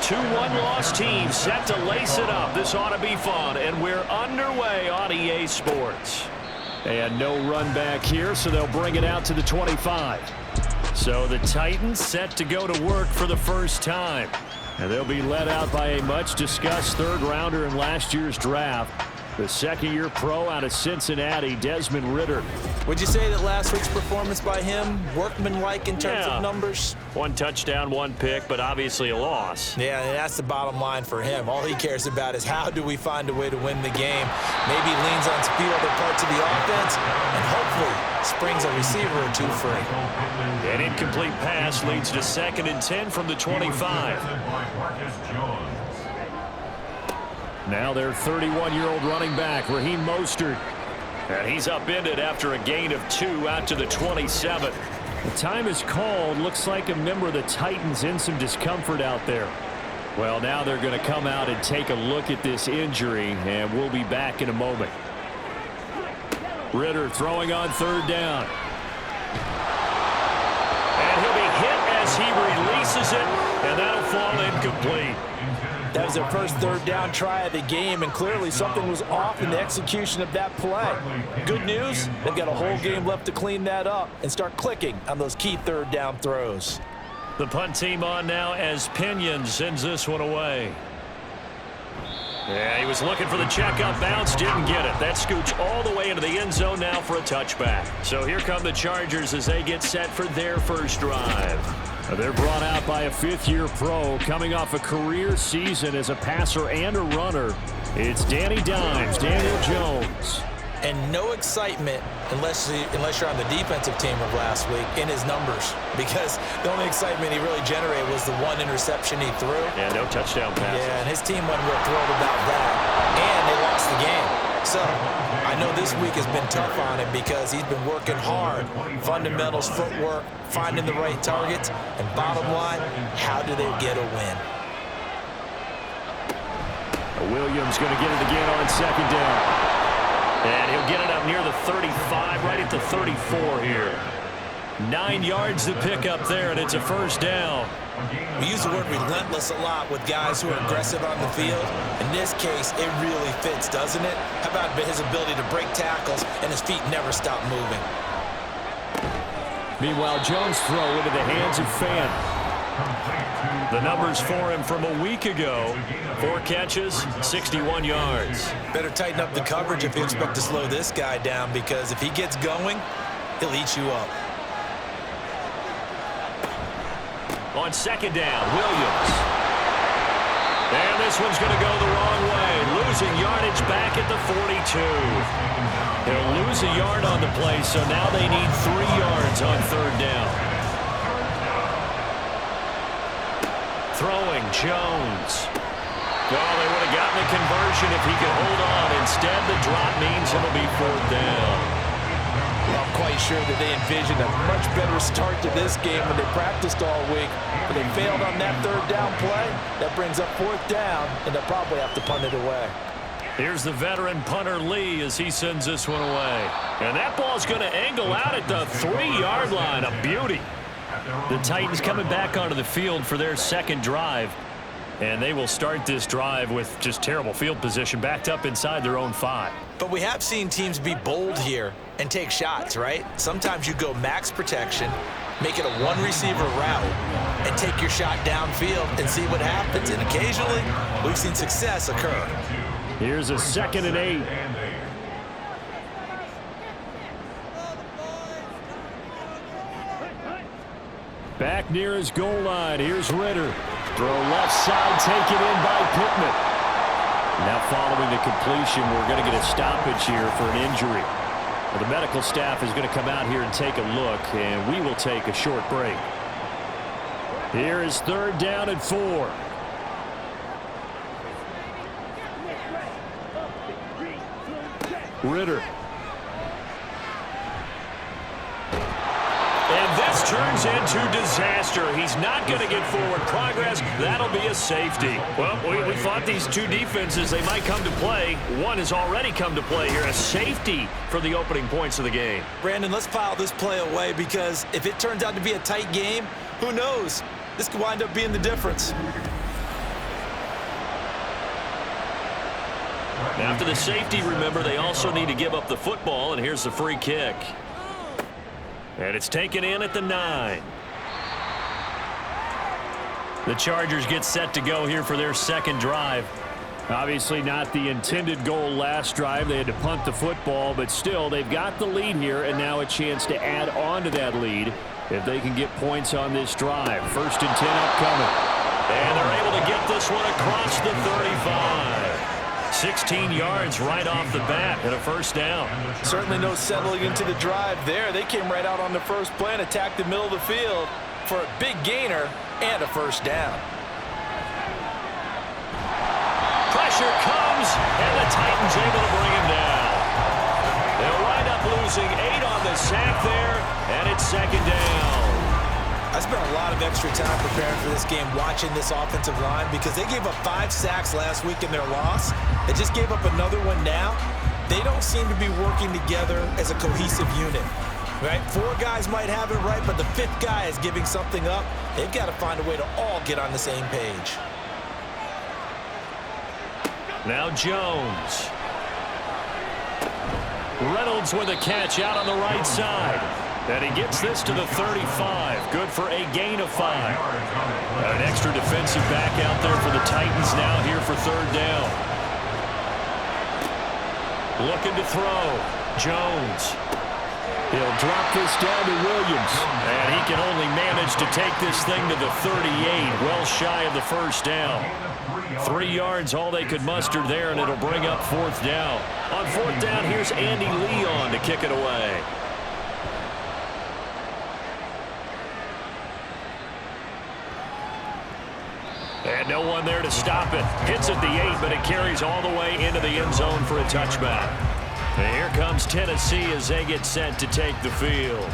two one-loss teams set to lace it up. This ought to be fun, and we're underway on EA Sports. And no run back here, so they'll bring it out to the 25. So the Titans set to go to work for the first time. And they'll be led out by a much-discussed third-rounder in last year's draft, the second-year pro out of Cincinnati, Desmond Ridder. Would you say that last week's performance by him, workmanlike in terms of numbers? One touchdown, one pick, but obviously a loss. Yeah, and that's the bottom line for him. All he cares about is how do we find a way to win the game. Maybe he leans on a few other parts of the offense and hopefully springs a receiver or two free. An incomplete pass leads to 2nd and 10 from the 25. Now their 31-year-old running back, Raheem Mostert. And he's upended after a gain of 2 out to the 27. The time is called. Looks like a member of the Titans in some discomfort out there. Well, now they're going to come out and take a look at this injury, and we'll be back in a moment. Ridder throwing on 3rd down. And he'll be hit as he releases it, and that'll fall incomplete. That was their first 3rd down try of the game, and clearly something was off in the execution of that play. Good news, they've got a whole game left to clean that up and start clicking on those key 3rd down throws. The punt team on now as Pinion sends this one away. Yeah, he was looking for the checkup bounce, didn't get it. That scoots all the way into the end zone now for a touchback. So here come the Chargers as they get set for their first drive. They're brought out by a 5th-year pro coming off a career season as a passer and a runner. It's Danny Dimes, Daniel Jones. And no excitement unless you're on the defensive team of last week in his numbers, because the only excitement he really generated was the 1 interception he threw. Yeah, no touchdown passes. Yeah, and his team wasn't real thrilled about that. And they lost the game. So I know this week has been tough on him because he's been working hard. Fundamentals, footwork, finding the right targets, and bottom line, how do they get a win? Williams going to get it again on 2nd down. And he'll get it up near the 35, right at the 34 here. 9 yards to pick up there, and it's a first down. We use the word relentless a lot with guys who are aggressive on the field. In this case, it really fits, doesn't it? How about his ability to break tackles and his feet never stop moving? Meanwhile, Jones' throw into the hands of Fan. The numbers for him from a week ago: 4 catches, 61 yards. Better tighten up the coverage if you expect to slow this guy down, because if he gets going, he'll eat you up. On 2nd down, Williams. And this one's going to go the wrong way. Losing yardage back at the 42. He'll lose a yard on the play, so now they need 3 yards on 3rd down. Throwing, Jones. Oh, they would have gotten the conversion if he could hold on. Instead, the drop means it'll be 4th down. Well, I'm quite sure that they envisioned a much better start to this game when they practiced all week. But they failed on that 3rd down play. That brings up 4th down, and they'll probably have to punt it away. Here's the veteran punter Lee as he sends this one away. And that ball's going to angle out at the 3-yard line. A beauty. The Titans coming back onto the field for their 2nd drive. And they will start this drive with just terrible field position, backed up inside their own 5. But we have seen teams be bold here and take shots, right? Sometimes you go max protection, make it a 1-receiver route, and take your shot downfield and see what happens. And occasionally, we've seen success occur. Here's a 2nd and 8. Back near his goal line. Here's Ridder. Throw left side, taken in by Pittman. Now following the completion, we're going to get a stoppage here for an injury. Well, the medical staff is going to come out here and take a look, and we will take a short break. Here is 3rd down and 4. Ridder. And this turns into disaster. He's not going to get forward progress. That'll be a safety. Well, we thought these two defenses, they might come to play. One has already come to play here. A safety for the opening points of the game. Brandon, let's file this play away, because if it turns out to be a tight game, who knows? This could wind up being the difference. After the safety, remember, they also need to give up the football, and here's the free kick. And it's taken in at the 9. The Chargers get set to go here for their second drive. Obviously not the intended goal last drive. They had to punt the football, but still, they've got the lead here, and now a chance to add on to that lead if they can get points on this drive. 1st and 10 upcoming. And they're able to get this one across the 35. 16 yards right off the bat and a first down. Certainly no settling into the drive there. They came right out on the first play and attacked the middle of the field for a big gainer and a first down. Pressure comes, and the Titans able to bring him down. They'll wind up losing 8 on the sack there, and it's second down. I spent a lot of extra time preparing for this game watching this offensive line because they gave up 5 sacks last week in their loss. They just gave up another one now. They don't seem to be working together as a cohesive unit. Right? 4 guys might have it right, but the 5th guy is giving something up. They've got to find a way to all get on the same page. Now Jones. Reynolds with a catch out on the right side. And he gets this to the 35. Good for a gain of 5. An extra defensive back out there for the Titans now here for third down. Looking to throw. Jones. He'll drop this down to Williams. And he can only manage to take this thing to the 38. Well shy of the first down. 3 yards, all they could muster there, and it'll bring up 4th down. On 4th down, here's Andy Leon to kick it away. And no one there to stop it. Hits at the 8, but it carries all the way into the end zone for a touchback. And here comes Tennessee as they get set to take the field.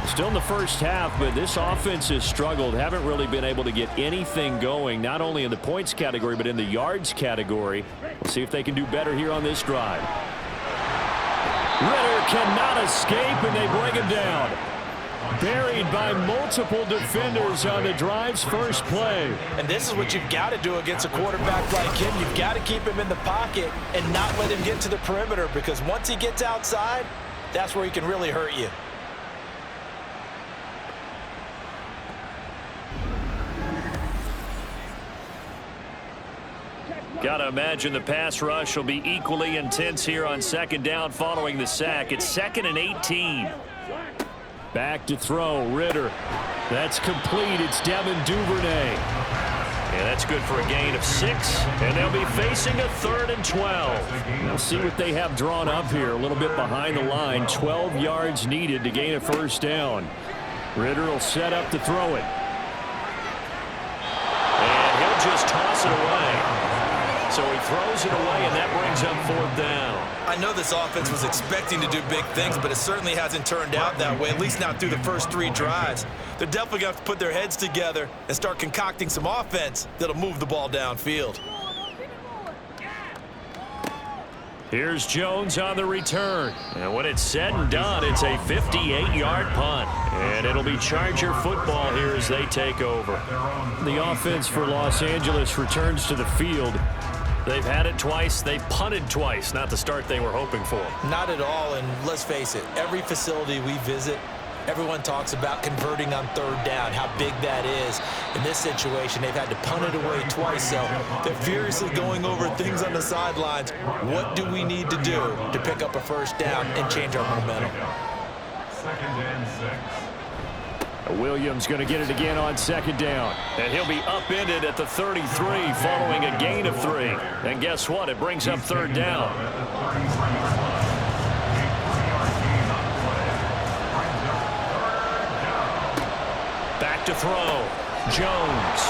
Still in the first half, but this offense has struggled. Haven't really been able to get anything going, not only in the points category, but in the yards category. We'll see if they can do better here on this drive. Ritter cannot escape, and they bring him down. Buried by multiple defenders on the drive's first play. And this is what you've got to do against a quarterback like him. You've got to keep him in the pocket and not let him get to the perimeter, because once he gets outside, that's where he can really hurt you. Got to imagine the pass rush will be equally intense here on second down following the sack. It's 2nd and 18. Back to throw, Ritter. That's complete. It's Devin Duvernay. Yeah, that's good for a gain of 6. And they'll be facing a 3rd and 12. We'll see what they have drawn up here. A little bit behind the line. 12 yards needed to gain a first down. Ritter will set up to throw it. And he'll just toss it away. So he throws it away, and that brings up 4th down. I know this offense was expecting to do big things, but it certainly hasn't turned out that way, at least not through the first 3 drives. They're definitely going to have to put their heads together and start concocting some offense that'll move the ball downfield. Here's Jones on the return. And when it's said and done, it's a 58-yard punt. And it'll be Charger football here as they take over. The offense for Los Angeles returns to the field. They've had it twice. They've punted twice. Not the start they were hoping for. Not at all, and let's face it, every facility we visit, everyone talks about converting on 3rd down, how big that is. In this situation, they've had to punt it away twice, so they're furiously going over things on the sidelines. What do we need to do to pick up a first down and change our momentum? 2nd and 6. Williams going to get it again on 2nd down. And he'll be upended at the 33 following a gain of 3. And guess what? It brings up 3rd down. Back to throw. Jones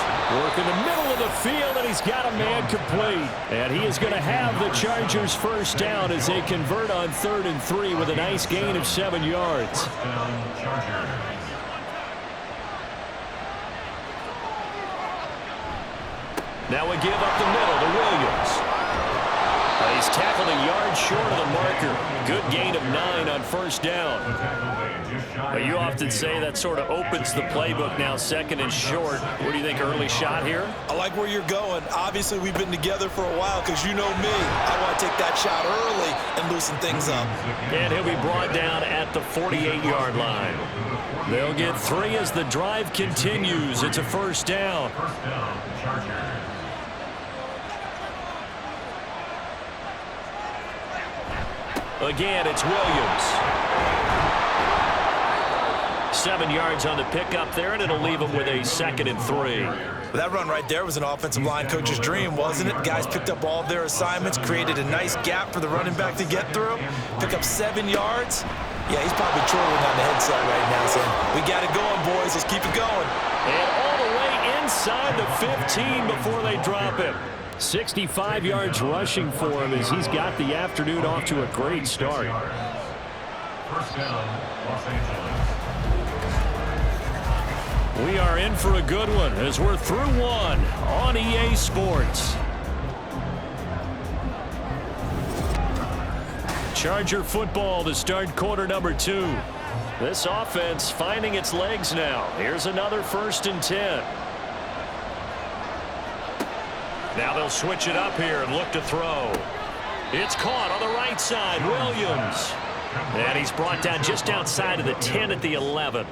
working the middle of the field, and he's got a man complete. And he is going to have the Chargers first down as they convert on 3rd and 3 with a nice gain of 7 yards. Now we give up the middle to Williams. He's tackled a yard short of the marker. Good gain of 9 on first down. But you often say that sort of opens the playbook now, second and short. What do you think, early shot here? I like where you're going. Obviously, we've been together for a while because you know me. I want to take that shot early and loosen things up. And he'll be brought down at the 48-yard line. They'll get 3 as the drive continues. It's a first down. First down, Chargers. Again, it's Williams. 7 yards on the pickup there, and it'll leave him with a 2nd and 3. That run right there was an offensive line coach's dream, wasn't it? Guys picked up all of their assignments, created a nice gap for the running back to get through, pick up 7 yards. Yeah, he's probably twirling on the headset right now saying, we got it going, boys. Let's keep it going. And all the way inside the 15 before they drop him. 65 yards rushing for him as he's got the afternoon off to a great start. First down, Los Angeles. We are in for a good one as we're through one on EA Sports. Charger football to start quarter number 2. This offense finding its legs now. Here's another 1st and 10. Now they'll switch it up here and look to throw. It's caught on the right side. Williams. And he's brought down just outside of the 10 at the 11.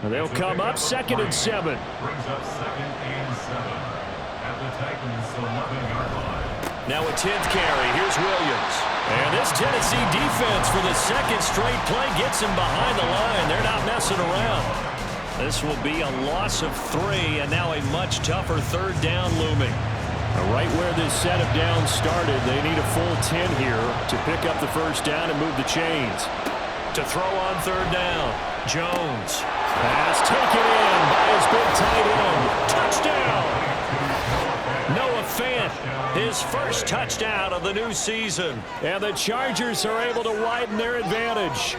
They'll come up 2nd and 7. Brings up 2nd and 7 at the Titans' 11-yard line. Now a 10th carry. Here's Williams. And this Tennessee defense for the 2nd straight play gets him behind the line. They're not messing around. This will be a loss of 3, and now a much tougher 3rd down looming. Right where this set of downs started, they need a full 10 here to pick up the 1st down and move the chains. To throw on 3rd down, Jones. Pass taken in by his big tight end. Touchdown! Noah Fant, his first touchdown of the new season. And the Chargers are able to widen their advantage.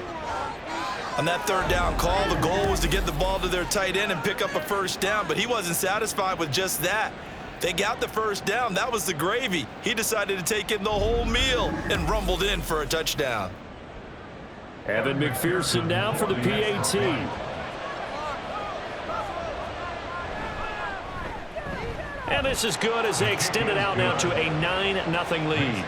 On that 3rd down call, the goal was to get the ball to their tight end and pick up a 1st down, but he wasn't satisfied with just that. They got the 1st down. That was the gravy. He decided to take in the whole meal and rumbled in for a touchdown. Evan McPherson now for the PAT. And this is good as they extend it out now to a 9-0 lead.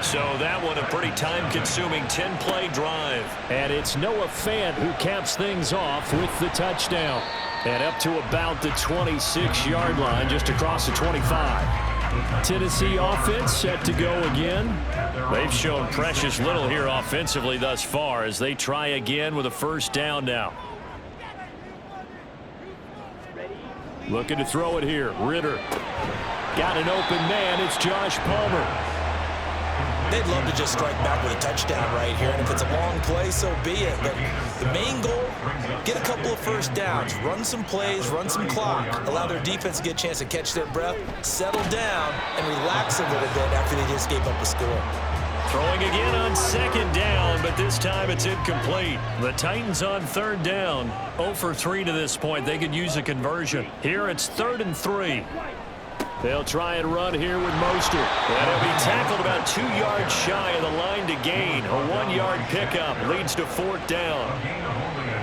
So that one a pretty time-consuming 10-play drive. And it's Noah Fant who caps things off with the touchdown. And up to about the 26-yard line, just across the 25. Tennessee offense set to go again. They've shown precious little here offensively thus far as they try again with a 1st down now. Looking to throw it here. Ritter. Got an open man. It's Josh Palmer. They'd love to just strike back with a touchdown right here, and if it's a long play, so be it. But the main goal, get a couple of 1st downs, run some plays, run some clock, allow their defense to get a chance to catch their breath, settle down, and relax a little bit after they just gave up a score. Throwing again on 2nd down, but this time it's incomplete. The Titans on 3rd down. 0 for 3 to this point. They could use a conversion. Here it's 3rd and 3. They'll try and run here with Mostert. And he'll be tackled about 2 yards shy of the line to gain. A 1-yard pickup leads to 4th down.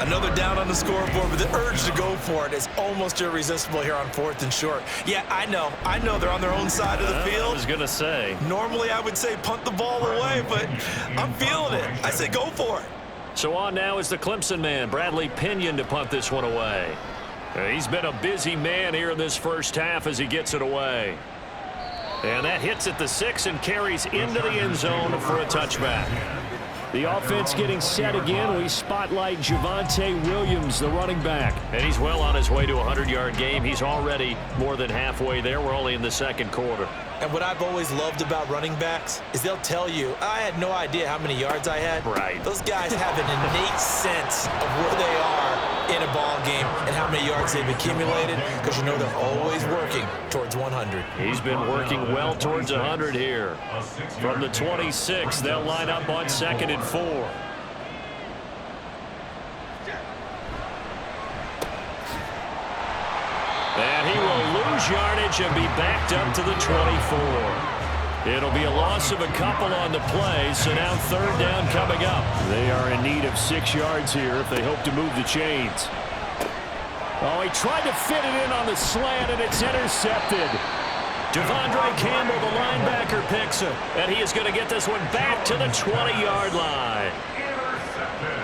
Another down on the scoreboard, but the urge to go for it is almost irresistible here on 4th and short. Yeah, I know they're on their own side of the field. I was going to say. Normally I would say punt the ball away, but I'm feeling it. I say go for it. So on now is the Clemson man, Bradley Pinion, to punt this one away. He's been a busy man here in this 1st half as he gets it away. And that hits at the 6 and carries into the end zone for a touchback. The offense getting set again. We spotlight Javonte Williams, the running back. And he's well on his way to a 100-yard game. He's already more than halfway there. We're only in the 2nd quarter. And what I've always loved about running backs is they'll tell you, I had no idea how many yards I had. Right. Those guys have an innate sense of where they are in a ball game and how many yards they've accumulated, because you know they're always working towards 100. He's been working well towards 100 here. From the 26, they'll line up on 2nd and 4. And he will lose yardage and be backed up to the 24. It'll be a loss of a couple on the play, so now third down coming up. They are in need of 6 yards here if they hope to move the chains. Oh, he tried to fit it in on the slant, and it's intercepted. Devondre Campbell, the linebacker, picks it. And he is going to get this one back to the 20-yard line.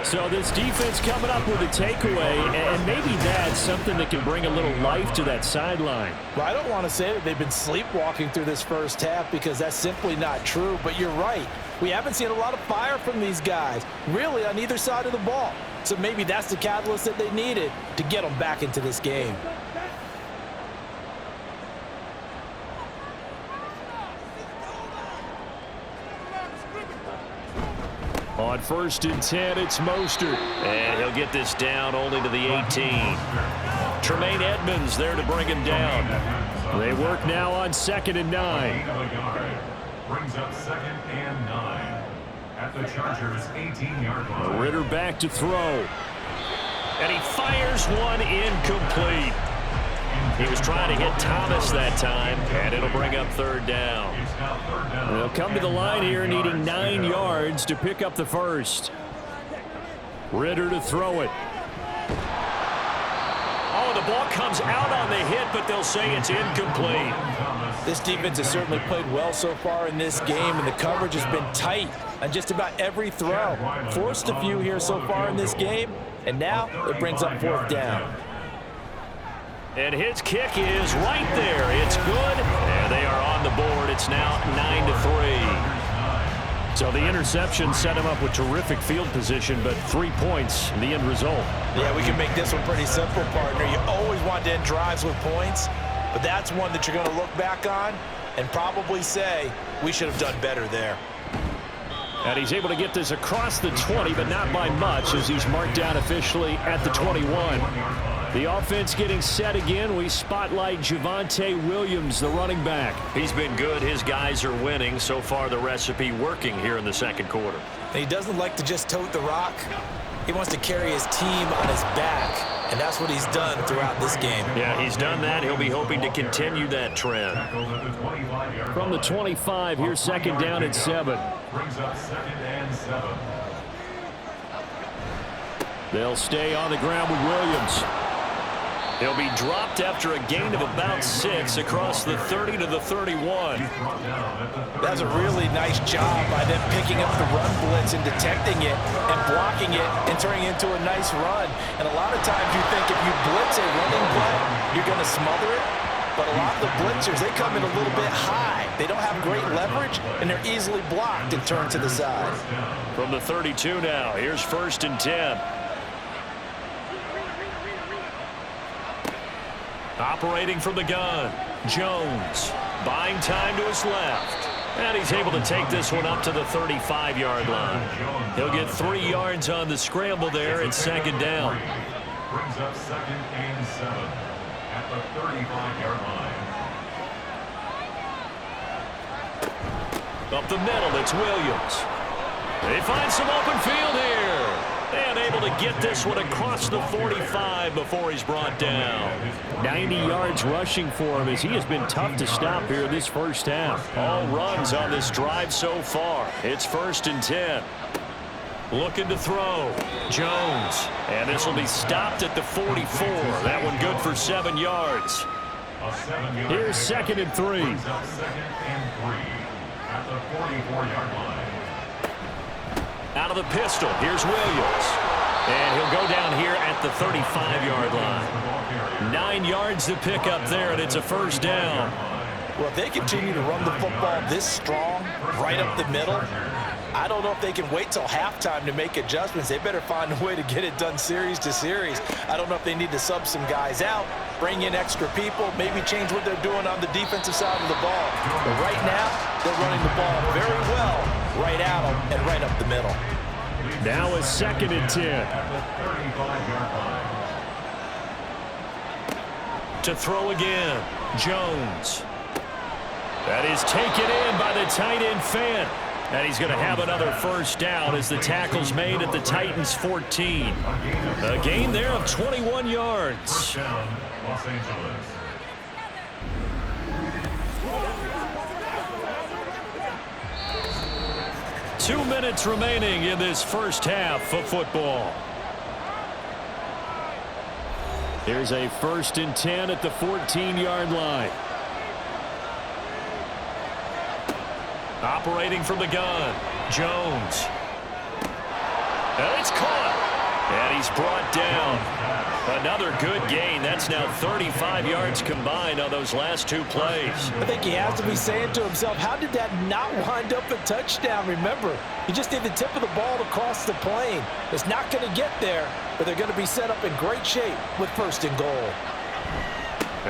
So this defense coming up with a takeaway, and maybe that's something that can bring a little life to that sideline. Well, I don't want to say that they've been sleepwalking through this first half because that's simply not true, but you're right. We haven't seen a lot of fire from these guys, really on either side of the ball. So maybe that's the catalyst that they needed to get them back into this game. On 1st and 10, it's Mostert. And he'll get this down only to the 18. Tremaine Edmonds there to bring him down. They work now on 2nd and 9. Brings up 2nd and 9 at the Chargers' 18-yard line. Ritter back to throw. And he fires one incomplete. He was trying to hit Thomas that time, and it'll bring up 3rd down. They'll come to the line here needing 9 yards to pick up the first. Ritter to throw it. Oh, the ball comes out on the hit, but they'll say it's incomplete. This defense has certainly played well so far in this game, and the coverage has been tight on just about every throw. Forced a few here so far in this game, and now it brings up 4th down. And his kick is right there. It's good. And they are on the board. It's now 9-3. So the interception set him up with terrific field position, but 3 points in the end result. Yeah, we can make this one pretty simple, partner. You always want to end drives with points, but that's one that you're going to look back on and probably say, we should have done better there. And he's able to get this across the 20, but not by much, as he's marked down officially at the 21. The offense getting set again. We spotlight Javonte Williams, the running back. He's been good. His guys are winning. So far, the recipe working here in the 2nd quarter. And he doesn't like to just tote the rock. He wants to carry his team on his back, and that's what he's done throughout this game. Yeah, he's done that. He'll be hoping to continue that trend. From the 25, here's 2nd down and 7. Brings up 2nd and 7. They'll stay on the ground with Williams. He'll be dropped after a gain of about 6 across the 30 to the 31. That's a really nice job by them picking up the run blitz and detecting it and blocking it and turning it into a nice run. And a lot of times you think if you blitz a running play, you're going to smother it. But a lot of the blitzers, they come in a little bit high. They don't have great leverage, and they're easily blocked and turned to the side. From the 32 now, here's 1st and 10. Operating from the gun, Jones, buying time to his left. And he's able to take this one up to the 35-yard line. He'll get 3 yards on the scramble there at 2nd down. Brings up 2nd and 7 at the 35-yard line. Up the middle, it's Williams. They find some open field here. And able to get this one across the 45 before he's brought down. 90 yards rushing for him as he has been tough to stop here this first half. All runs on this drive so far. It's 1st and 10. Looking to throw. Jones. And this will be stopped at the 44. That one good for 7 yards. Here's 2nd and 3. 2nd and 3 at the 44-yard line. Out of the pistol, here's Williams. And he'll go down here at the 35-yard line. 9 yards to pick up there, and it's a 1st down. Well, if they continue to run the football this strong, right up the middle, I don't know if they can wait till halftime to make adjustments. They better find a way to get it done series to series. I don't know if they need to sub some guys out, bring in extra people, maybe change what they're doing on the defensive side of the ball. But right now, they're running the ball very well, right at them and right up the middle. Now it's 2nd and 10. To throw again, Jones. That is taken in by the tight end Fant. And he's going to have another 1st down as the tackle's made at the Titans' 14. A gain there of 21 yards. 1st down, Los Angeles. minutes remaining in this first half of football. Here's a 1st and 10 at the 14-yard line. Operating from the gun, Jones. And it's caught. And he's brought down. Another good gain. That's now 35 yards combined on those last 2 plays. I think he has to be saying to himself, how did that not wind up a touchdown? Remember, you just need the tip of the ball to cross the plane. It's not going to get there, but they're going to be set up in great shape with 1st and goal.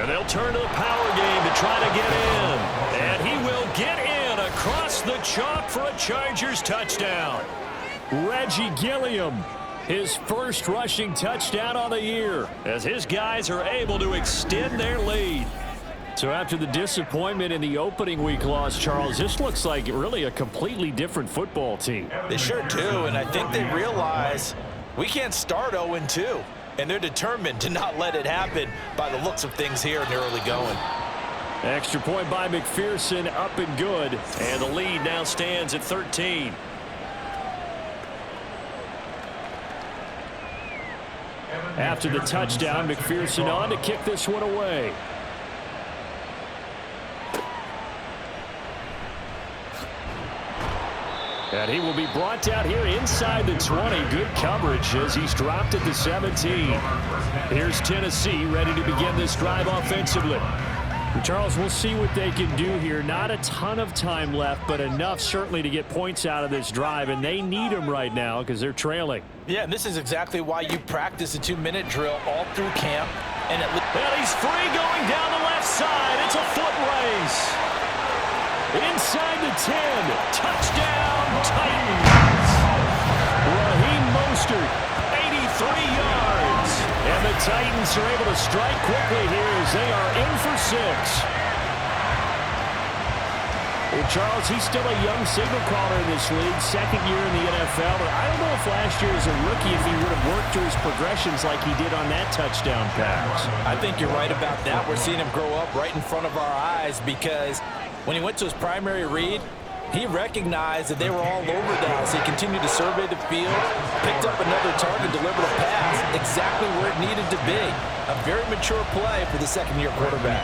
And they'll turn to the power game to try to get in. And he will get in across the chalk for a Chargers touchdown. Reggie Gilliam, his first rushing touchdown on the year, as his guys are able to extend their lead. So after the disappointment in the opening week loss, Charles, this looks like really a completely different football team. They sure do, and I think they realize we can't start 0-2, and they're determined to not let it happen by the looks of things here in the early going. Extra point by McPherson, up and good, and the lead now stands at 13. After the touchdown, McPherson on to kick this one away. And he will be brought down here inside the 20. Good coverage as he's dropped at the 17. Here's Tennessee ready to begin this drive offensively. Charles, we'll see what they can do here. Not a ton of time left, but enough certainly to get points out of this drive, and they need them right now because they're trailing. Yeah, and this is exactly why you practice a 2-minute drill all through camp. And he's free going down the left side. It's a foot race. Inside the 10. Touchdown, Titans. Raheem Mostert, 83 yards. And the Titans are able to strike quickly here as they are in for 6. Well, Charles, he's still a young signal caller in this league, 2nd year in the NFL. But I don't know if last year as a rookie if he would have worked through his progressions like he did on that touchdown pass. I think you're right about that. We're seeing him grow up right in front of our eyes because when he went to his primary read, he recognized that they were all over that, so he continued to survey the field, picked up another target, delivered a pass exactly where it needed to be. A very mature play for the 2nd-year quarterback.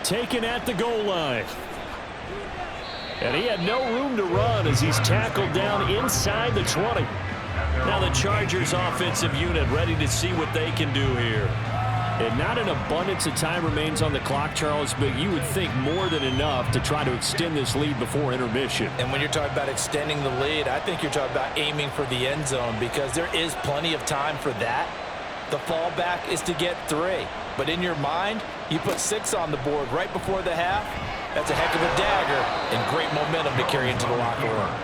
Taken at the goal line. And he had no room to run as he's tackled down inside the 20. Now the Chargers offensive unit ready to see what they can do here. And not an abundance of time remains on the clock, Charles, but you would think more than enough to try to extend this lead before intermission. And when you're talking about extending the lead, I think you're talking about aiming for the end zone because there is plenty of time for that. The fallback is to get 3. But in your mind, you put 6 on the board right before the half. That's a heck of a dagger and great momentum to carry into the locker room.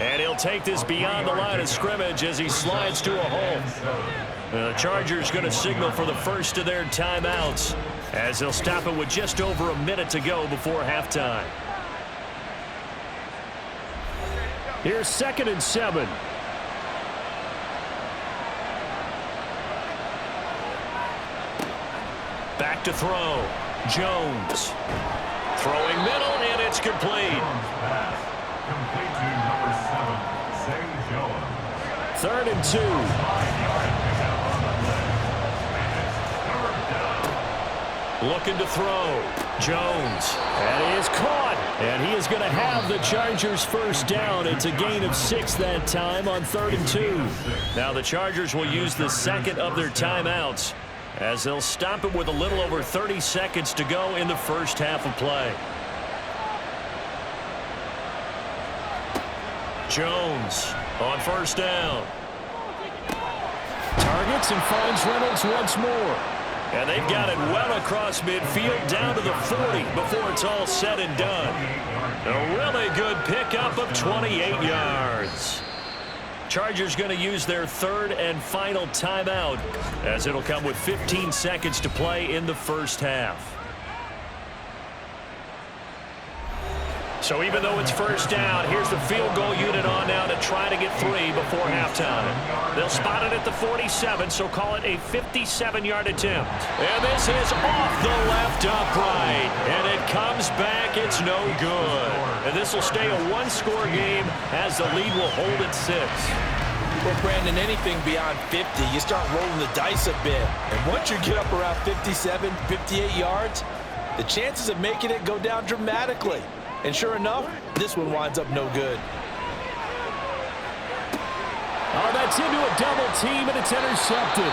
And he'll take this beyond the line of scrimmage as he slides to a hole. The Chargers going to signal for the first of their timeouts as they'll stop it with just over a minute to go before halftime. Here's 2nd and 7. Back to throw. Jones. Throwing middle, and it's complete. Complete to number 7, Zay Jones. 3rd and 2. Looking to throw. Jones. And he is caught. And he is going to have the Chargers first down. It's a gain of 6 that time on 3rd and 2. Now the Chargers will use the 2nd of their timeouts as they'll stop it with a little over 30 seconds to go in the first half of play. Jones on 1st down. Targets and finds Reynolds once more. And they've got it well across midfield down to the 40 before it's all said and done. A really good pickup of 28 yards. Chargers going to use their 3rd and final timeout as it'll come with 15 seconds to play in the first half. So even though it's first down, here's the field goal unit on now to try to get 3 before halftime. They'll spot it at the 47, so call it a 57-yard attempt. And this is off the left upright. And it comes back. It's no good. And this will stay a one-score game as the lead will hold at 6. Well, Brandon, anything beyond 50, you start rolling the dice a bit. And once you get up around 57, 58 yards, the chances of making it go down dramatically. And sure enough, this one winds up no good. Oh, that's into a double team, and it's intercepted.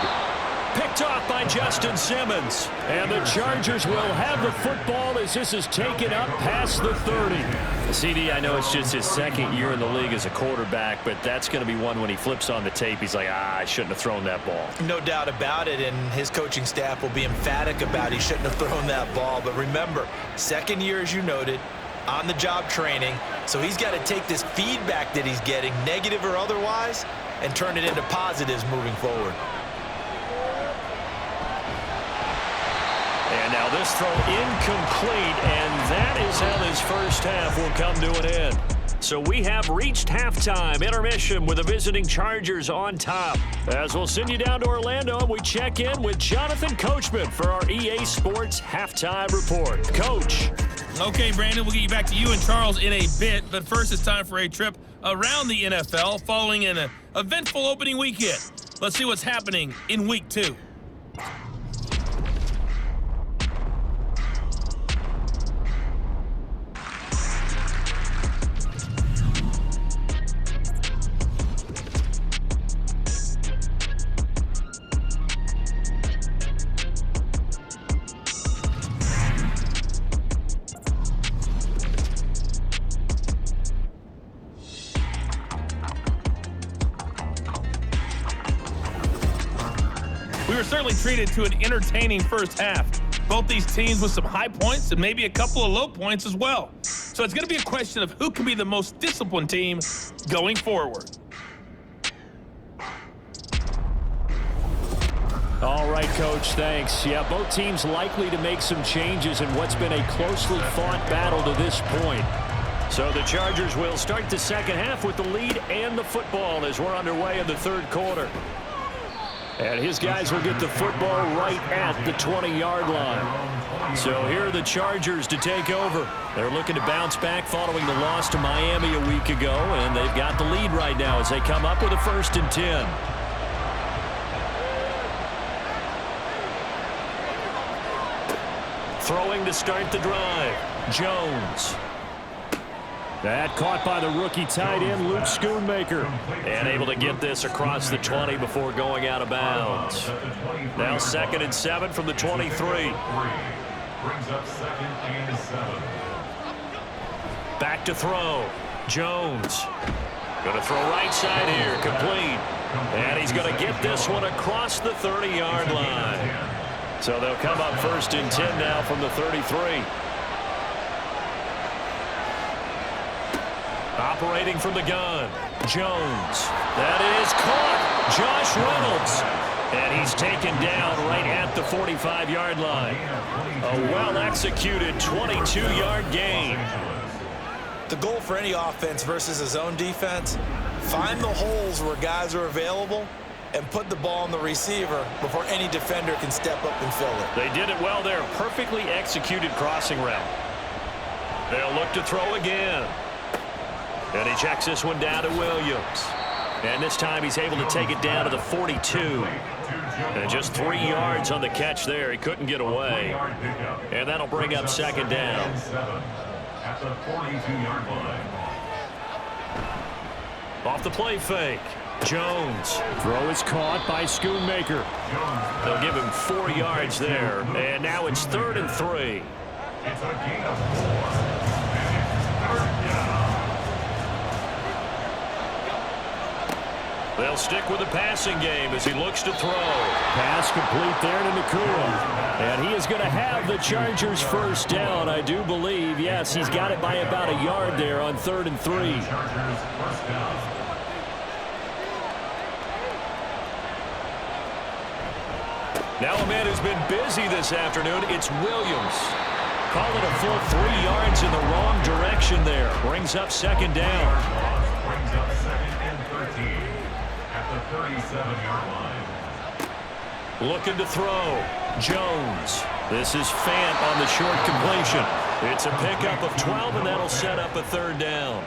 Picked off by Justin Simmons. And the Chargers will have the football as this is taken up past the 30. CD, I know it's just his second year in the league as a quarterback, but that's going to be one when he flips on the tape. He's like, I shouldn't have thrown that ball. No doubt about it, and his coaching staff will be emphatic about he shouldn't have thrown that ball. But remember, second year, as you noted, on-the-job training, so he's got to take this feedback that he's getting, negative or otherwise, and turn it into positives moving forward. And now this throw incomplete, and that is how this first half will come to an end. So we have reached halftime, intermission with the visiting Chargers on top. As we'll send you down to Orlando, and we check in with Jonathan Coachman for our EA Sports Halftime Report. Coach. Okay, Brandon, we'll get you back to you and Charles in a bit, but first it's time for a trip around the NFL following an eventful opening weekend. Let's see what's happening in Week 2. We were certainly treated to an entertaining first half. Both these teams with some high points and maybe a couple of low points as well. So it's going to be a question of who can be the most disciplined team going forward. All right, Coach, thanks. Yeah, both teams likely to make some changes in what's been a closely fought battle to this point. So the Chargers will start the second half with the lead and the football as we're underway in the third quarter. And his guys will get the football right at the 20-yard line. So here are the Chargers to take over. They're looking to bounce back following the loss to Miami a week ago, and they've got the lead right now as they come up with a 1st and 10. Throwing to start the drive. Jones. That caught by the rookie tight end, Luke Schoonmaker. And able to get this across the 20 before going out of bounds. Now 2nd and 7 from the 23. Brings up 2nd and 7. Back to throw. Jones. Going to throw right side here. Complete. And he's going to get this one across the 30-yard line. So they'll come up 1st and 10 now from the 33. Operating from the gun, Jones. That is caught. Josh Reynolds. And he's taken down right at the 45-yard line. A well-executed 22-yard gain. The goal for any offense versus a zone defense, find the holes where guys are available and put the ball on the receiver before any defender can step up and fill it. They did it well there. Perfectly executed crossing route. They'll look to throw again. And he checks this one down to Williams. And this time he's able to take it down to the 42. And just 3 yards on the catch there. He couldn't get away. And that'll bring up 2nd down. At the 42-yard line. Off the play fake. Jones. Throw is caught by Schoonmaker. They'll give him 4 yards there. And now it's 3rd and 3. It's a gain of 4. And it's 3rd down. They'll stick with the passing game as he looks to throw. Pass complete there to Nakua. And he is going to have the Chargers 1st down, I do believe. Yes, he's got it by about a yard there on 3rd and 3. Chargers 1st down. Now a man who's been busy this afternoon, it's Williams. Call it a full 3 yards in the wrong direction there. Brings up second down. Brings up second and 13 at the 37-yard line. Looking to throw. Jones. This is Fant on the short completion. It's a pickup of 12, and that'll set up a third down.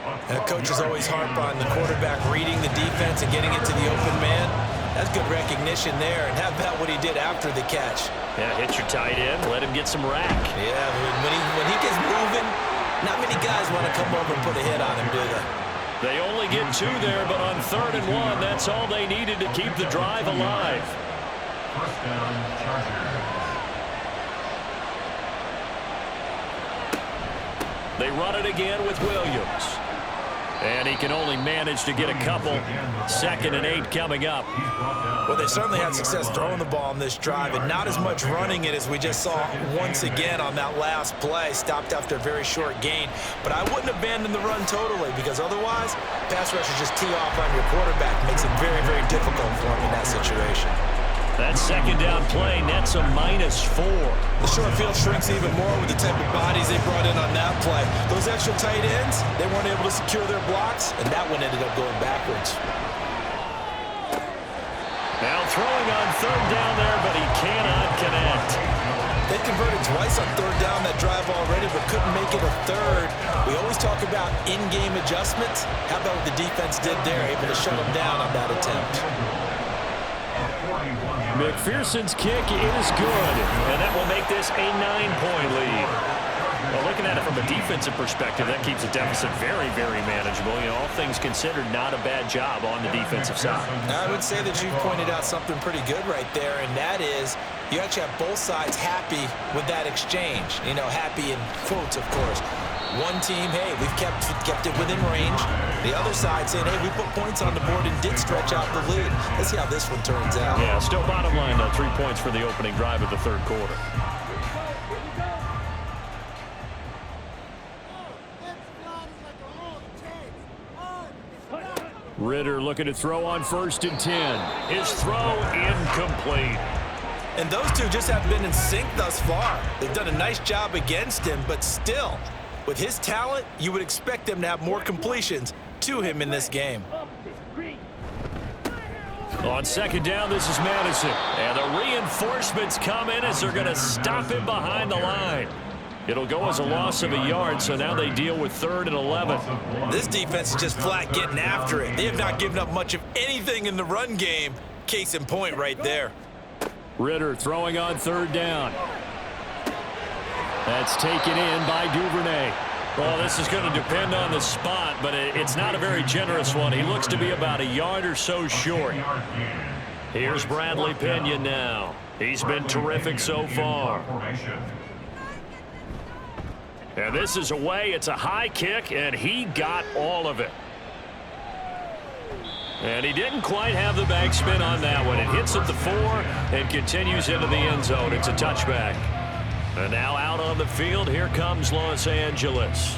Coaches always harp on the quarterback reading the defense and getting it to the open man. That's good recognition there, and how about what he did after the catch? Yeah, hit your tight end, let him get some rack. Yeah, when he gets moving, not many guys want to come over and put a hit on him, do they? They only get 2 there, but on 3rd and 1, that's all they needed to keep the drive alive. First down, Chargers. They run it again with Williams. And he can only manage to get a couple. 2nd and 8 coming up. Well, they certainly had success throwing the ball on this drive, and not as much running it as we just saw once again on that last play. Stopped after a very short gain. But I wouldn't abandon the run totally, because otherwise, pass rushers just tee off on your quarterback. Makes it very, very difficult for him in that situation. That second down play nets a -4. The short field shrinks even more with the type of bodies they brought in on that play. Those extra tight ends, they weren't able to secure their blocks, and that one ended up going backwards. Now throwing on 3rd down there, but he cannot connect. They converted twice on 3rd down that drive already, but couldn't make it a 3rd. We always talk about in-game adjustments. How about what the defense did there, able to shut them down on that attempt? McPherson's kick is good, and that will make this a 9-point lead. Well, looking at it from a defensive perspective, that keeps the deficit very, very manageable. You know, all things considered, not a bad job on the defensive side. I would say that you pointed out something pretty good right there, and that is you actually have both sides happy with that exchange. You know, happy in quotes, of course. One team, hey, we've kept it within range. The other side saying, hey, we put points on the board and did stretch out the lead. Let's see how this one turns out. Yeah, still bottom line, though, 3 points for the opening drive of the 3rd quarter. Ritter looking to throw on 1st and 10. His throw incomplete. And those two just haven't been in sync thus far. They've done a nice job against him, but still, with his talent, you would expect them to have more completions to him in this game. On 2nd down, this is Madison. And the reinforcements come in as they're going to stop him behind the line. It'll go as a loss of a yard, so now they deal with 3rd and 11. This defense is just flat getting after it. They have not given up much of anything in the run game. Case in point right there. Ritter throwing on 3rd down. That's taken in by Duvernay. Well, this is going to depend on the spot, but it's not a very generous one. He looks to be about a yard or so short. Here's Bradley Pinion now. He's been terrific so far. And this is away. It's a high kick, and he got all of it. And he didn't quite have the backspin on that one. It hits at the 4 and continues into the end zone. It's a touchback. And now out on the field, here comes Los Angeles.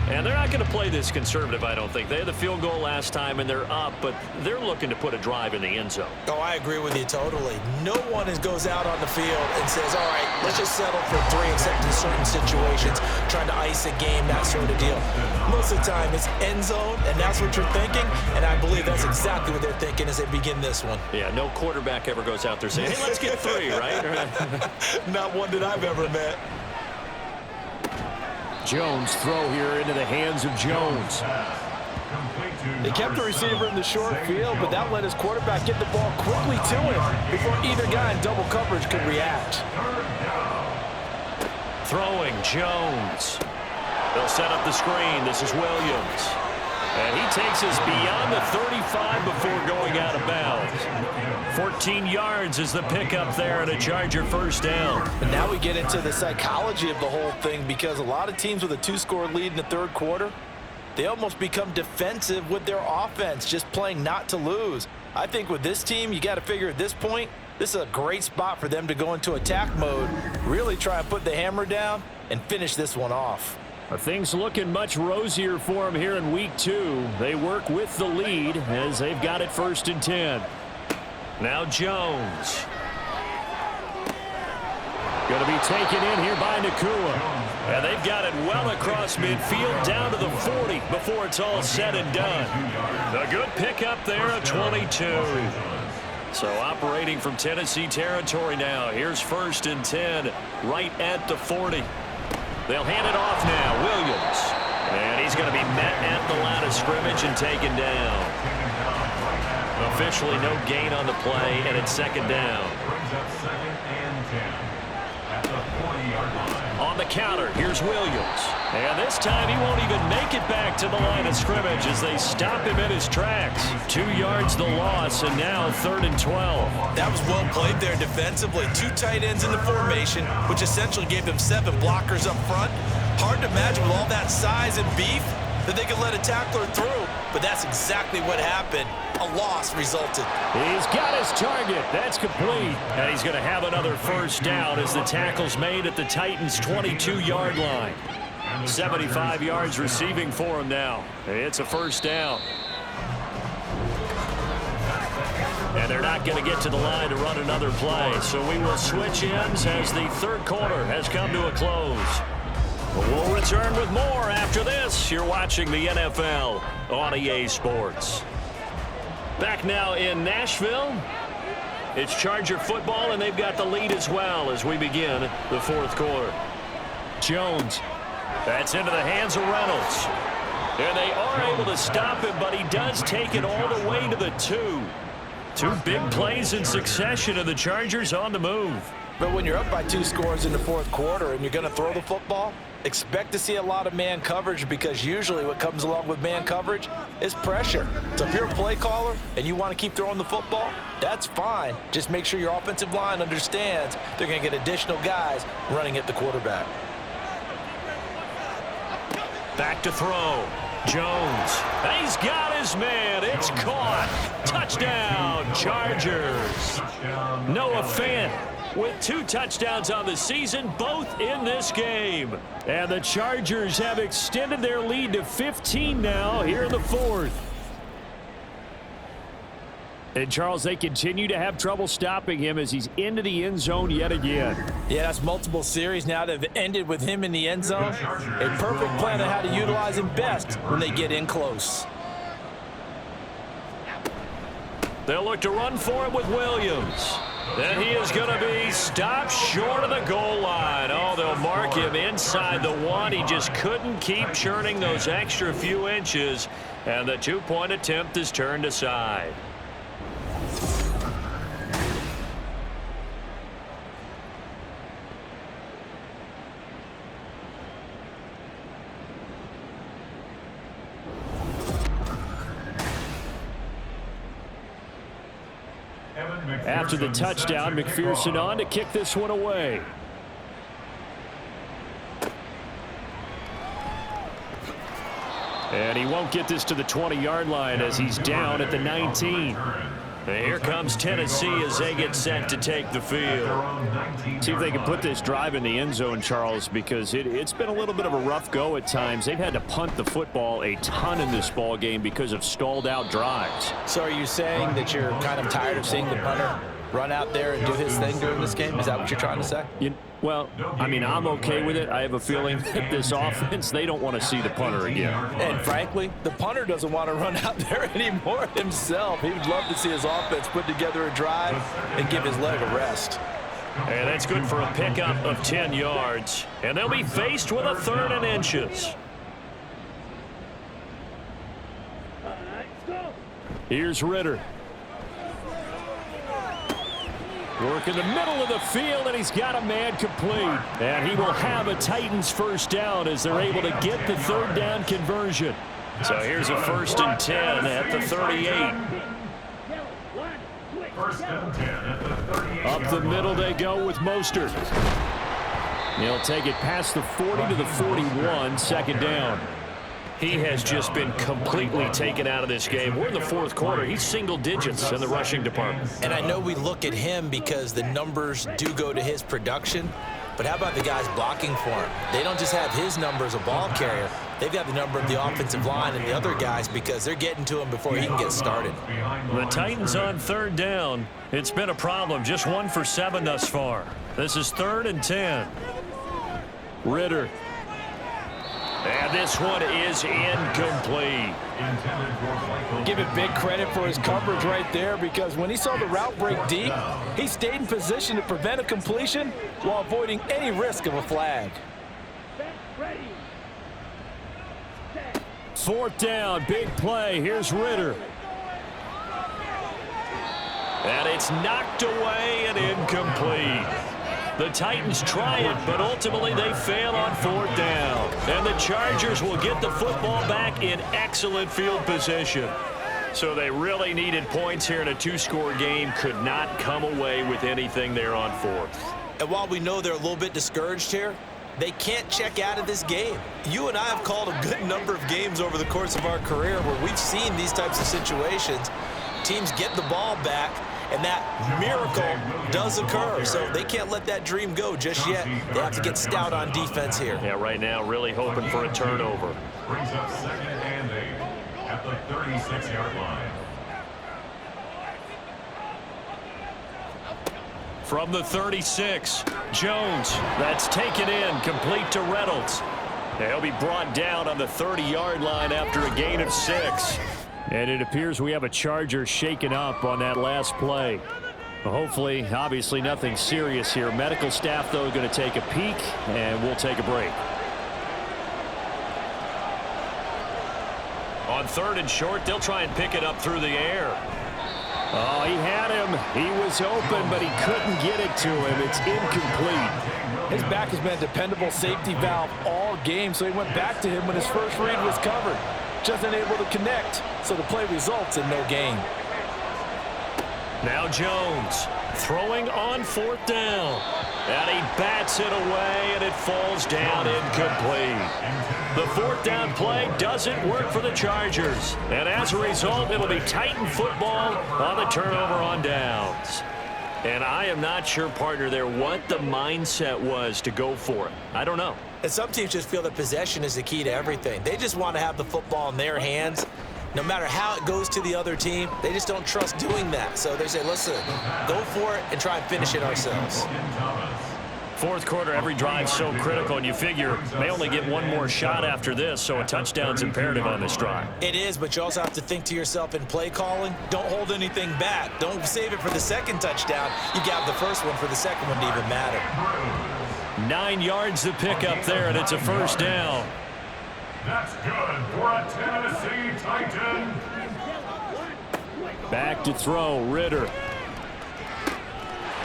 And they're not going to play this conservative, I don't think. They had the field goal last time, and they're up, but they're looking to put a drive in the end zone. Oh, I agree with you totally. No one goes out on the field and says, all right, let's just settle for 3, except in certain situations, trying to ice a game, that sort of deal. Most of the time, it's end zone, and that's what you're thinking, and I believe that's exactly what they're thinking as they begin this one. Yeah, no quarterback ever goes out there saying, hey, let's get 3, right? Not one that I've ever met. Jones throw here into the hands of Jones. They kept the receiver in the short field, but that let his quarterback get the ball quickly to him before either guy in double coverage could react. Throwing Jones. They'll set up the screen. This is Williams. And he takes us beyond the 35 before going out of bounds. 14 yards is the pickup there and a Charger 1st down. And now we get into the psychology of the whole thing, because a lot of teams with a 2-score lead in the 3rd quarter, they almost become defensive with their offense, just playing not to lose. I think with this team, you got to figure at this point, this is a great spot for them to go into attack mode, really try and put the hammer down and finish this one off. Things looking much rosier for them here in week 2. They work with the lead as they've got it 1st and 10. Now Jones. Going to be taken in here by Nakua. And they've got it well across midfield down to the 40 before it's all said and done. A good pickup there of 22. So operating from Tennessee territory now. Here's 1st and 10 right at the 40. They'll hand it off now. Williams. And he's going to be met at the line of scrimmage and taken down. Officially no gain on the play, and it's 2nd down. Brings up 2nd and 10 at the 40-yard line. On the counter, here's Williams. And this time he won't even make it back to the line of scrimmage as they stop him in his tracks. 2 yards the loss, and now 3rd and 12. That was well played there defensively. 2 tight ends in the formation, which essentially gave them 7 blockers up front. Hard to imagine with all that size and beef that they could let a tackler through, but that's exactly what happened. A loss resulted. He's got his target. That's complete. And he's going to have another 1st down as the tackle's made at the Titans' 22-yard line. 75 yards receiving for him now. It's a 1st down. And they're not going to get to the line to run another play. So we will switch ends as the 3rd quarter has come to a close. We'll return with more after this. You're watching the NFL on EA Sports. Back now in Nashville. It's Charger football, and they've got the lead as well as we begin the 4th quarter. Jones. That's into the hands of Reynolds. And they are able to stop him, but he does take it all the way to the 2. 2 big plays in succession, and the Chargers on the move. But when you're up by 2 scores in the 4th quarter and you're going to throw the football, expect to see a lot of man coverage, because usually what comes along with man coverage is pressure. So if you're a play caller and you want to keep throwing the football, that's fine. Just make sure your offensive line understands they're going to get additional guys running at the quarterback. Back to throw. Jones. He's got his man. It's caught. Touchdown, Chargers. Noah Fant with 2 touchdowns on the season, both in this game. And the Chargers have extended their lead to 15 now here in the 4th. And, Charles, they continue to have trouble stopping him as he's into the end zone yet again. Yeah, that's multiple series now that have ended with him in the end zone. A perfect plan on how to utilize him best when they get in close. They'll look to run for him with Williams. And he is going to be stopped short of the goal line. Oh, they'll mark him inside the 1. He just couldn't keep churning those extra few inches. And the 2-point attempt is turned aside. After the touchdown, McPherson on to kick this one away. And he won't get this to the 20-yard line as he's down at the 19. And here comes Tennessee as they get set to take the field. See if they can put this drive in the end zone, Charles, because it's been a little bit of a rough go at times. They've had to punt the football a ton in this ball game because of stalled out drives. So are you saying that you're kind of tired of seeing the punter run out there and do his thing during this game? Is that what you're trying to say? Well, I mean, I'm okay with it. I have a feeling that this offense, they don't want to see the punter again. And frankly, the punter doesn't want to run out there anymore himself. He would love to see his offense put together a drive and give his leg a rest. And that's good for a pickup of 10 yards. And they'll be faced with a 3rd and inches. Here's Ritter. Work in the middle of the field, and he's got a man complete. And he will have a Titans 1st down as they're able to get the 3rd down conversion. So here's a 1st and 10 at the 38. 1st and 10 at the 38. Up the middle they go with Mostert. He'll take it past the 40 to the 41, 2nd down. He has just been completely taken out of this game. We're in the 4th quarter. He's single digits in the rushing department. And I know we look at him because the numbers do go to his production, But how about the guys blocking for him? They don't just have his number as a ball carrier. They've got the number of the offensive line and the other guys because they're getting to him before he can get started. The Titans on third down. It's been a problem. Just 1 for 7 thus far. This is 3rd and 10. Ritter. And this one is incomplete. Give it big credit for his coverage right there, because when he saw the route break deep, he stayed in position to prevent a completion while avoiding any risk of a flag. 4th down, big play. Here's Ritter. And it's knocked away and incomplete. The Titans try it, but ultimately they fail on 4th down. And the Chargers will get the football back in excellent field position. So they really needed points here in a 2-score game. Could not come away with anything there on 4th. And while we know they're a little bit discouraged here, they can't check out of this game. You and I have called a good number of games over the course of our career where we've seen these types of situations. Teams get the ball back, and that miracle does occur. So they can't let that dream go just yet. They have to get stout on defense here. Yeah, right now really hoping for a turnover. Brings up 2nd and 8 at the 36-yard line. From the 36, Jones. That's taken in, complete to Reynolds. He'll be brought down on the 30-yard line after a gain of 6. And it appears we have a Charger shaken up on that last play. Hopefully, obviously nothing serious here. Medical staff, though, going to take a peek, and we'll take a break. On 3rd and short, they'll try and pick it up through the air. Oh, he had him. He was open, but he couldn't get it to him. It's incomplete. His back has been a dependable safety valve all game, so he went back to him when his first read was covered. Just unable to connect, so the play results in no gain. Now Jones throwing on 4th down. And he bats it away, and it falls down incomplete. The 4th down play doesn't work for the Chargers. And as a result, it'll be Titan football on the turnover on downs. And I am not sure, partner, there what the mindset was to go for it. I don't know. And some teams just feel that possession is the key to everything. They just want to have the football in their hands. No matter how it goes to the other team, they just don't trust doing that. So they say, listen, go for it and try and finish it ourselves. 4th quarter, every drive so critical, and you figure they only get one more shot after this, so a touchdown's imperative on this drive. It is, but you also have to think to yourself in play calling, don't hold anything back. Don't save it for the second touchdown. You got the first one for the second one to even matter. 9 yards to pick up there, and it's a 1st down. That's good for a Tennessee Titan. Back to throw, Ritter.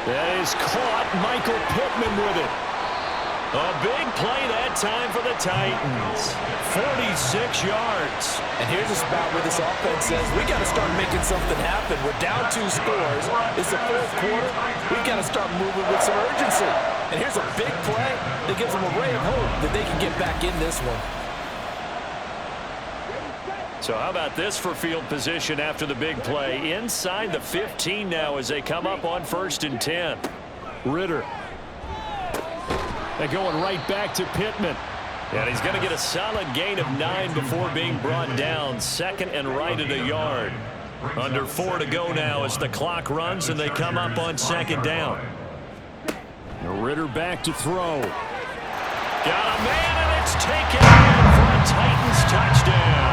That is caught. Michael Pittman with it. A big play that time for the Titans. 46 yards. And here's a spot where this offense says, we got to start making something happen. We're down 2 scores. It's the 4th quarter. We've got to start moving with some urgency. And here's a big play that gives them a ray of hope that they can get back in this one. So how about this for field position after the big play? Inside the 15 now as they come up on 1st and 10. Ritter. They're going right back to Pittman. And he's going to get a solid gain of 9 before being brought down. 2nd and right at a yard. Under 4 to go now as the clock runs and they come up on 2nd down. Ritter back to throw. Got a man, and it's taken in for a Titans touchdown.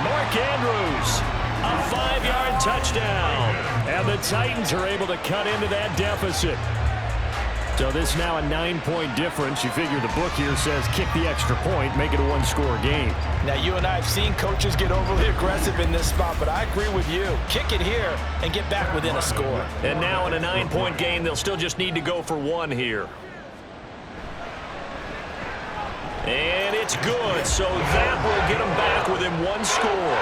Mark Andrews, a 5-yard touchdown. And the Titans are able to cut into that deficit. So this now a 9-point difference. You figure the book here says kick the extra point, make it a 1-score game. Now, you and I have seen coaches get overly aggressive in this spot, but I agree with you. Kick it here and get back within a score. And now in a 9-point game, they'll still just need to go for 1 here. And it's good, so that will get them back within 1 score.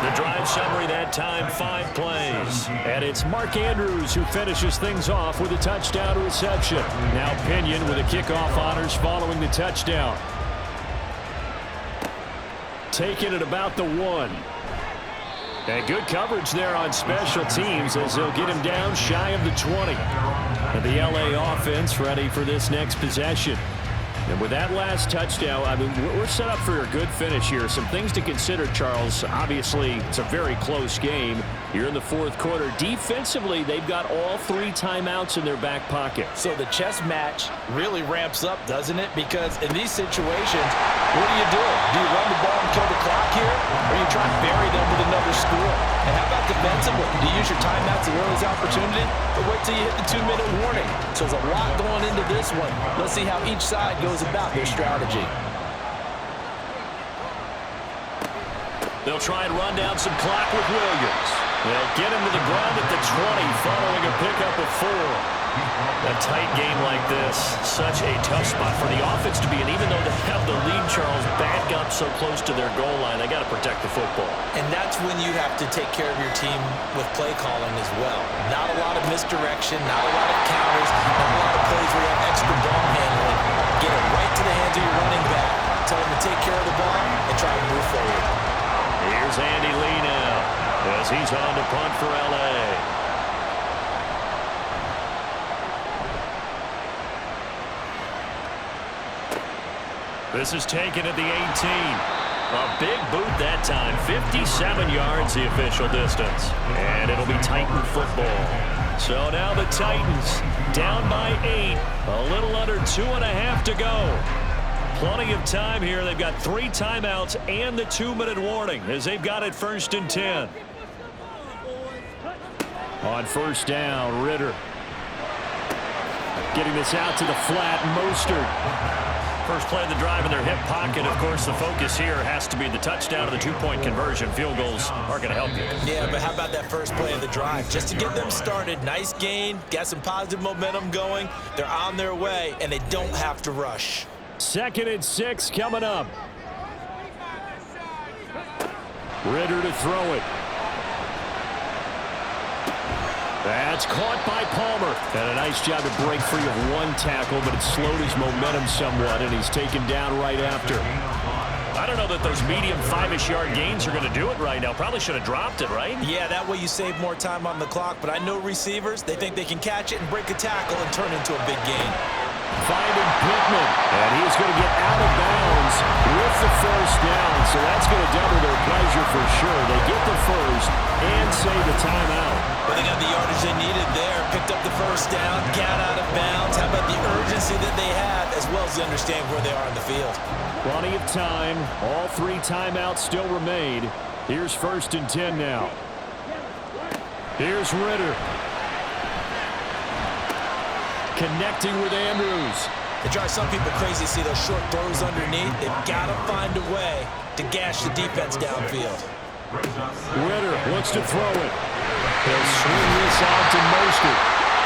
The drive summary that time, 5 plays. And it's Mark Andrews who finishes things off with a touchdown reception. Now Pinion with a kickoff honors following the touchdown. Taking it about the 1. And good coverage there on special teams as they'll get him down shy of the 20. And the LA offense ready for this next possession. And with that last touchdown, I mean, we're set up for a good finish here. Some things to consider, Charles. Obviously, it's a very close game. You're in the fourth quarter. Defensively, they've got all 3 timeouts in their back pocket. So the chess match really ramps up, doesn't it? Because in these situations, what do? Do you run the ball and kill the clock here? Or you try to bury them with another score? And how about defensively? Do you use your timeouts as early as opportunity? Or wait till you hit the 2-minute warning? So there's a lot going into this one. Let's see how each side goes about their strategy. They'll try and run down some clock with Williams. They'll get him to the ground at the 20 following a pickup of 4. A tight game like this, such a tough spot for the offense to be in. Even though they have the lead, Charles, back up so close to their goal line, they got to protect the football. And that's when you have to take care of your team with play calling as well. Not a lot of misdirection, not a lot of counters, not a lot of plays where you have extra ball handling. Get it right to the hands of your running back. Tell him to take care of the ball and try to move forward. Here's Andy Lee now as he's on to punt for L.A. This is taken at the 18. A big boot that time. 57 yards the official distance. And it'll be Titan football. So now the Titans down by 8. A little under 2.5 to go. Plenty of time here. They've got 3 timeouts and the 2-minute warning as they've got it 1st and 10. On first down, Ritter. Getting this out to the flat, Mostert. First play of the drive in their hip pocket. Of course, the focus here has to be the touchdown and the 2-point conversion. Field goals aren't going to help you. Yeah, but how about that first play of the drive? Just to get them started, nice gain, got some positive momentum going. They're on their way, and they don't have to rush. 2nd and 6 coming up. Ritter to throw it. That's caught by Palmer. And a nice job to break free of 1 tackle, but it slowed his momentum somewhat, and he's taken down right after. I don't know that those medium 5-ish yard gains are going to do it right now. Probably should have dropped it, right? Yeah, that way you save more time on the clock, but I know receivers, they think they can catch it and break a tackle and turn into a big gain. Finding Pittman, and he's going to get out of bounds with the first down, so that's going to double their pleasure for sure. They get the first and save the timeout. But they got the yardage they needed there, picked up the first down, got out of bounds. How about the urgency that they have, as well as understand where they are in the field? Plenty of time. All 3 timeouts still remain. Here's 1st and 10 now. Here's Ritter. Connecting with Andrews. It drives some people crazy to see those short throws underneath. They've got to find a way to gash the defense downfield. Ritter wants to throw it. He'll swing this out to Mostert.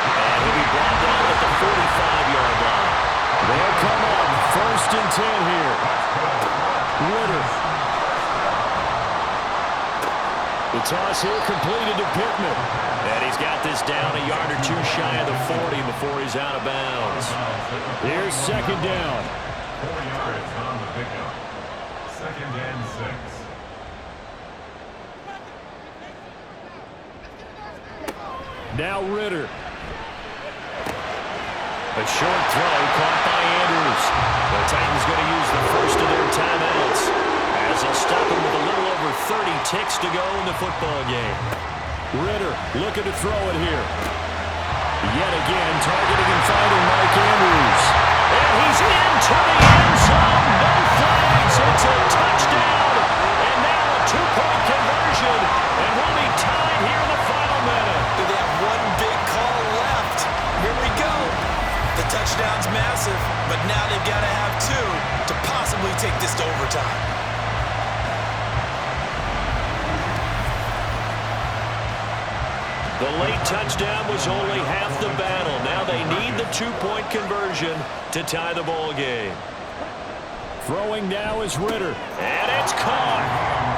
And he'll be brought down at the 45-yard line. They'll come up 1st and 10 here. Ritter. The toss here completed to Pittman. And he's got this down a yard or 2 shy of the 40 before he's out of bounds. Here's 2nd down. 4 yards on the pickup. 2nd and 6. Now Ritter. A short throw caught by Andrews. The Titans going to use the first of their timeouts as they'll stop him with a little over 30 ticks to go in the football game. Ritter looking to throw it here. Yet again, targeting and finding Mike Andrews. And he's into the end zone. No flags. It's a touchdown. And now a 2-point conversion. And we'll be tied here in the final minute. Do they have one big call left? Here we go. The touchdown's massive, but now they've got to have 2 to possibly take this to overtime. The late touchdown was only half the battle. Now they need the 2-point conversion to tie the ball game. Throwing now is Ritter. And it's caught.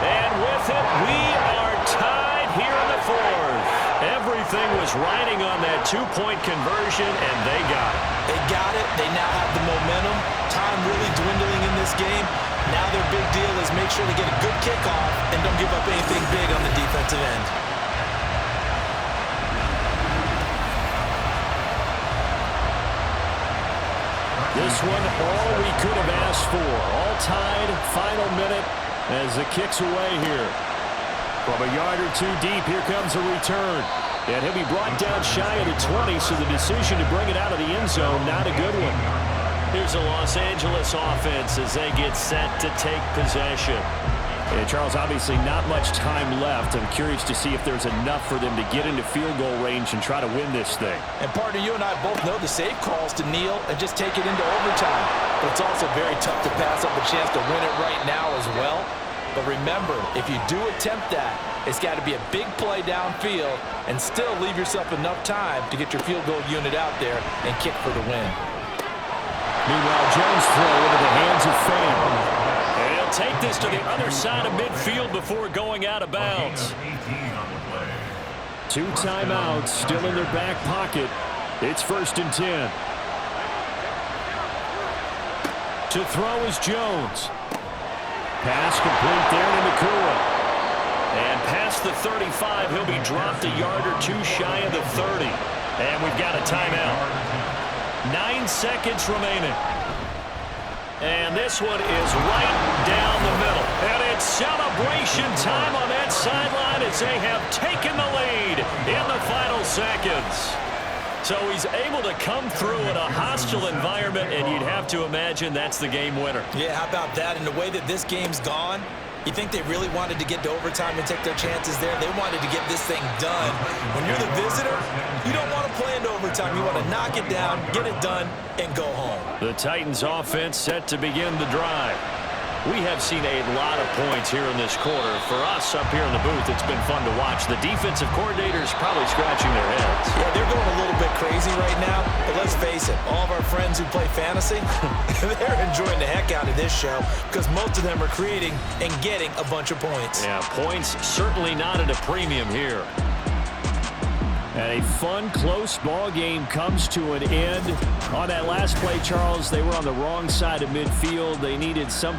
And with it, we are tied here in the 4th. Everything was riding on that 2-point conversion, and they got it. They got it. They now have the momentum. Time really dwindling in this game. Now their big deal is make sure they get a good kickoff and don't give up anything big on the defensive end. This one, all we could have asked for. All tied, final minute as the kick's away here. From a yard or two deep, here comes a return. And he'll be brought down shy of the 20, so the decision to bring it out of the end zone, not a good one. Here's the Los Angeles offense as they get set to take possession. And Charles, obviously not much time left. I'm curious to see if there's enough for them to get into field goal range and try to win this thing. And partner, you and I both know the safe calls to kneel and just take it into overtime. But it's also very tough to pass up a chance to win it right now as well. But remember, if you do attempt that, it's got to be a big play downfield and still leave yourself enough time to get your field goal unit out there and kick for the win. Meanwhile, Jones throw into the hands of Fan. And he'll take this to the other side of midfield before going out of bounds. 2 timeouts still in their back pocket. It's 1st and 10. To throw is Jones. Pass complete there to Nakua. And past the 35, he'll be dropped a yard or two shy of the 30. And we've got a timeout. 9 seconds remaining. And this one is right down the middle. And it's celebration time on that sideline as they have taken the lead in the final seconds. So he's able to come through in a hostile environment, and you'd have to imagine that's the game winner. Yeah, how about that? And the way that this game's gone, you think they really wanted to get to overtime and take their chances there? They wanted to get this thing done. When you're the visitor, you don't want to play into overtime. You want to knock it down, get it done, and go home. The Titans offense set to begin the drive. We have seen a lot of points here in this quarter. For us up here in the booth, it's been fun to watch. The defensive coordinators probably scratching their heads. Yeah, they're going a little bit crazy right now, but let's face it, all of our friends who play fantasy, they're enjoying the heck out of this show because most of them are creating and getting a bunch of points. Yeah, points certainly not at a premium here. And a fun, close ball game comes to an end. On that last play, Charles, they were on the wrong side of midfield. They needed something.